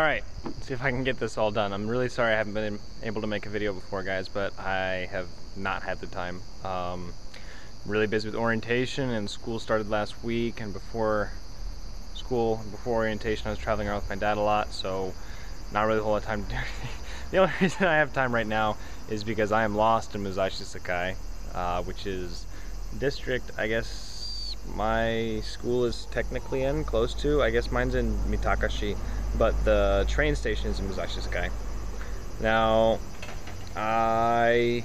Alright, let's see if I can get this all done. I'm really sorry I haven't been able to make a video before, guys, but I have not had the time. Really busy with orientation, and school started last week, and before orientation I was traveling around with my dad a lot, so not really a whole lot of time to do anything. The only reason I have time right now is because I am lost in Musashi-sakai, which is district, I guess my school is technically in, close to. I guess mine's in Mitakashi, but the train station is in Musashi-sakai. Now, I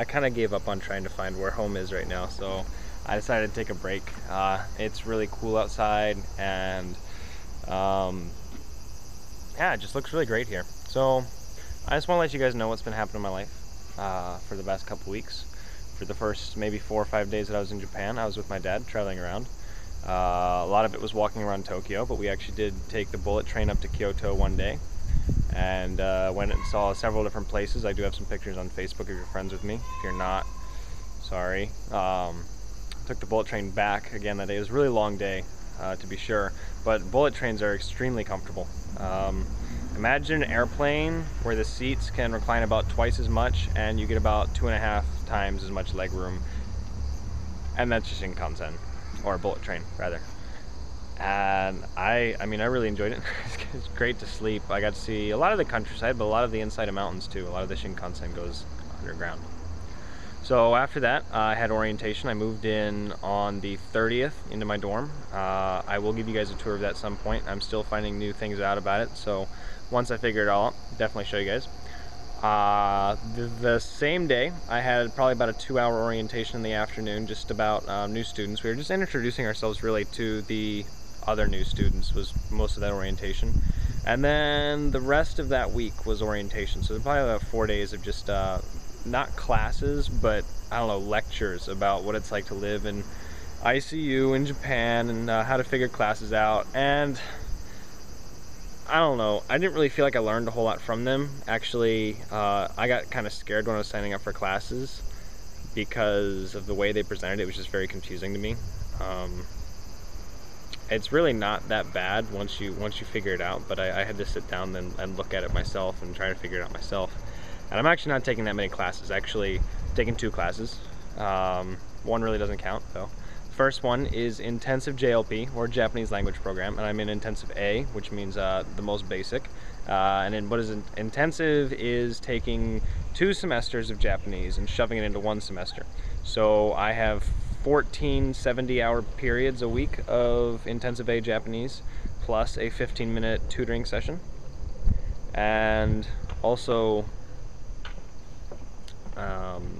kind of gave up on trying to find where home is right now, so I decided to take a break. It's really cool outside, and yeah, it just looks really great here. So I just want to let you guys know what's been happening in my life for the past couple weeks. For the first maybe 4 or 5 days that I was in Japan, I was with my dad traveling around. A lot of it was walking around Tokyo, but we actually did take the bullet train up to Kyoto one day, and went and saw several different places. I do have some pictures on Facebook if you're friends with me. If you're not, sorry. Took the bullet train back again that day. It was a really long day, to be sure, but bullet trains are extremely comfortable. Imagine an airplane where the seats can recline about twice as much, and you get about 2.5 times as much leg room, and that's just Shinkansen, or a bullet train rather. And I mean I really enjoyed it. It's great to sleep. I got to see a lot of the countryside, but a lot of the inside of mountains too. A lot of the Shinkansen goes underground. So after that, I had orientation. I moved in on the 30th into my dorm. I will give you guys a tour of that at some point. I'm still finding new things out about it, so once I figure it all out, definitely show you guys. The same day, I had probably about a 2-hour orientation in the afternoon, just about new students. We were just introducing ourselves really to the other new students, was most of that orientation. And then the rest of that week was orientation, so probably about 4 days of just not classes, but I don't know, lectures about what it's like to live in ICU in Japan, and how to figure classes out. And I don't know, I didn't really feel like I learned a whole lot from them. Actually, I got kind of scared when I was signing up for classes because of the way they presented it. It was just very confusing to me. It's really not that bad once you figure it out, but I had to sit down and look at it myself and try to figure it out myself. And I'm actually not taking that many classes. Actually, I'm taking 2 classes. One really doesn't count though. First one is Intensive JLP, or Japanese Language Program, and I'm in Intensive A, which means the most basic. And then what is intensive is taking 2 semesters of Japanese and shoving it into 1 semester. So I have 14 70-hour periods a week of Intensive A Japanese, plus a 15-minute tutoring session. And also,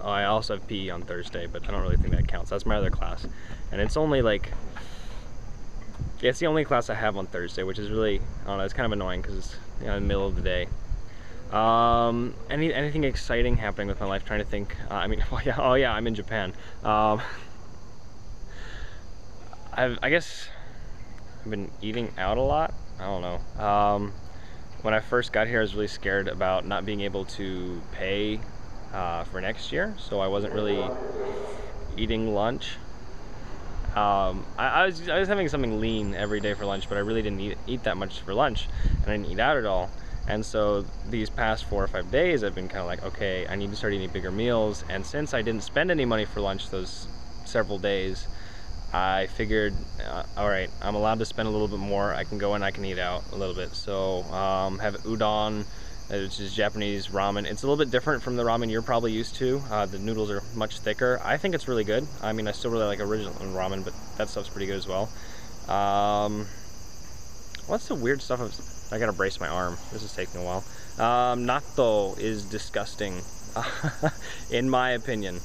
I also have PE on Thursday, but I don't really think that counts. That's my other class, and it's only like, yeah, it's the only class I have on Thursday, which is really, I don't know, it's kind of annoying because it's, you know, in the middle of the day. Anything exciting happening with my life? Trying to think. I mean, well, yeah, oh yeah, I'm in Japan. I guess I've been eating out a lot. I don't know. When I first got here, I was really scared about not being able to pay for next year, so I wasn't really eating lunch. I was having something lean every day for lunch, but I really didn't eat that much for lunch, and I didn't eat out at all. And so these past 4 or 5 days, I've been kind of like, okay, I need to start eating bigger meals. And since I didn't spend any money for lunch those several days, I figured, all right, I'm allowed to spend a little bit more. I can go and I can eat out a little bit. So have udon, which is Japanese ramen. It's a little bit different from the ramen you're probably used to. The noodles are much thicker. I think it's really good. I mean, I still really like original ramen, but that stuff's pretty good as well. What's the weird stuff? I gotta brace my arm. This is taking a while. Natto is disgusting, in my opinion.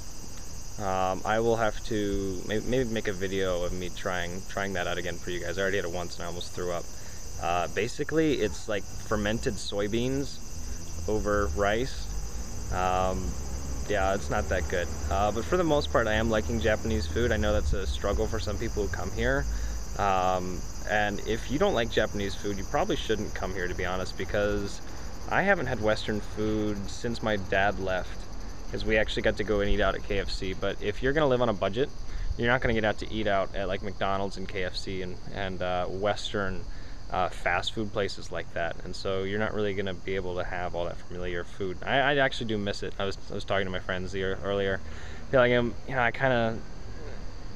I will have to maybe make a video of me trying that out again for you guys. I already had it once and I almost threw up. Basically, it's like fermented soybeans over rice. Yeah, it's not that good. But for the most part, I am liking Japanese food. I know that's a struggle for some people who come here. And if you don't like Japanese food, you probably shouldn't come here, to be honest, because I haven't had Western food since my dad left, because we actually got to go and eat out at KFC. But if you're gonna live on a budget, you're not gonna get out to eat out at like McDonald's and KFC and Western fast food places like that, and so you're not really gonna be able to have all that familiar food. I actually do miss it. I was talking to my friends earlier, telling them, you know,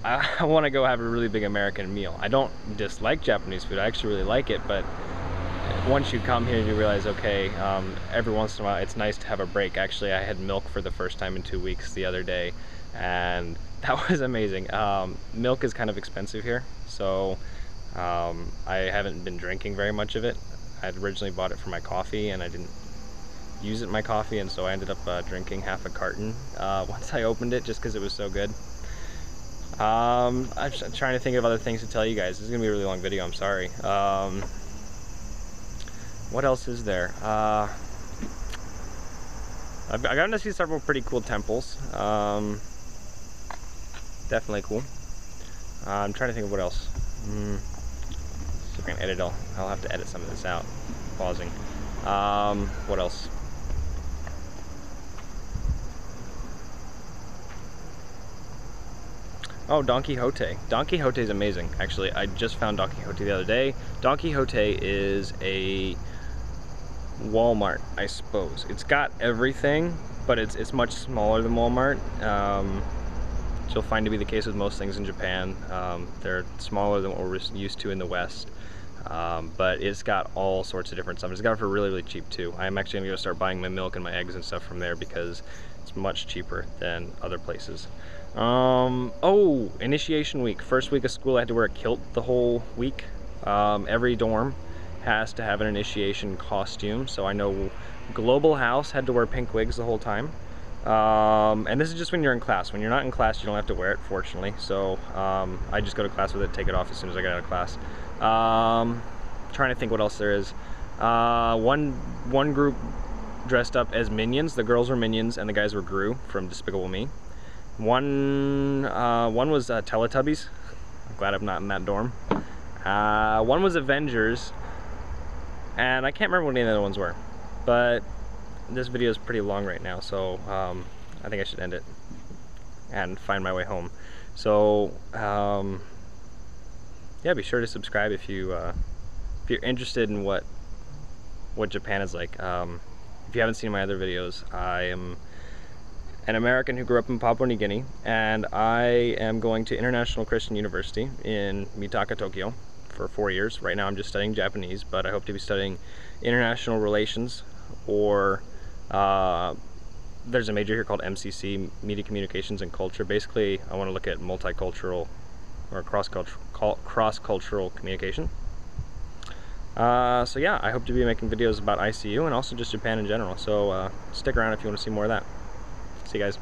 I want to go have a really big American meal. I don't dislike Japanese food. I actually really like it, but once you come here, you realize, okay, every once in a while, it's nice to have a break. Actually, I had milk for the first time in 2 weeks the other day, and that was amazing. Milk is kind of expensive here, so I haven't been drinking very much of it. I had originally bought it for my coffee, and I didn't use it in my coffee, and so I ended up drinking half a carton once I opened it, just because it was so good. I'm trying to think of other things to tell you guys. This is gonna be a really long video, I'm sorry. What else is there? I've gotten to see several pretty cool temples. Definitely cool. I'm trying to think of what else. See if I can edit it all. I'll have to edit some of this out. Pausing. What else? Oh, Don Quixote. Don Quixote is amazing, actually. I just found Don Quixote the other day. Don Quixote is a Walmart, I suppose. It's got everything, but it's much smaller than Walmart. Which you'll find to be the case with most things in Japan. They're smaller than what we're used to in the West. But it's got all sorts of different stuff. It's got it for really, really cheap too. I'm actually gonna go start buying my milk and my eggs and stuff from there because it's much cheaper than other places. Oh, initiation week. First week of school, I had to wear a kilt the whole week. Every dorm has to have an initiation costume. So I know Global House had to wear pink wigs the whole time. And this is just when you're in class. When you're not in class, you don't have to wear it, fortunately. So I just go to class with it, take it off as soon as I get out of class. Trying to think what else there is. One group dressed up as Minions. The girls were Minions and the guys were Gru from Despicable Me. One was Teletubbies. I'm glad I'm not in that dorm. One was Avengers, and I can't remember what any of the other ones were. But this video is pretty long right now, so I think I should end it and find my way home. So yeah, be sure to subscribe if you're interested in what Japan is like. If you haven't seen my other videos, I am an American who grew up in Papua New Guinea, and I am going to International Christian University in Mitaka, Tokyo for 4 years. Right now I'm just studying Japanese, but I hope to be studying international relations, or there's a major here called MCC, Media Communications and Culture. Basically, I want to look at multicultural or cross-cultural communication. So yeah, I hope to be making videos about ICU and also just Japan in general. So stick around if you want to see more of that. See you guys.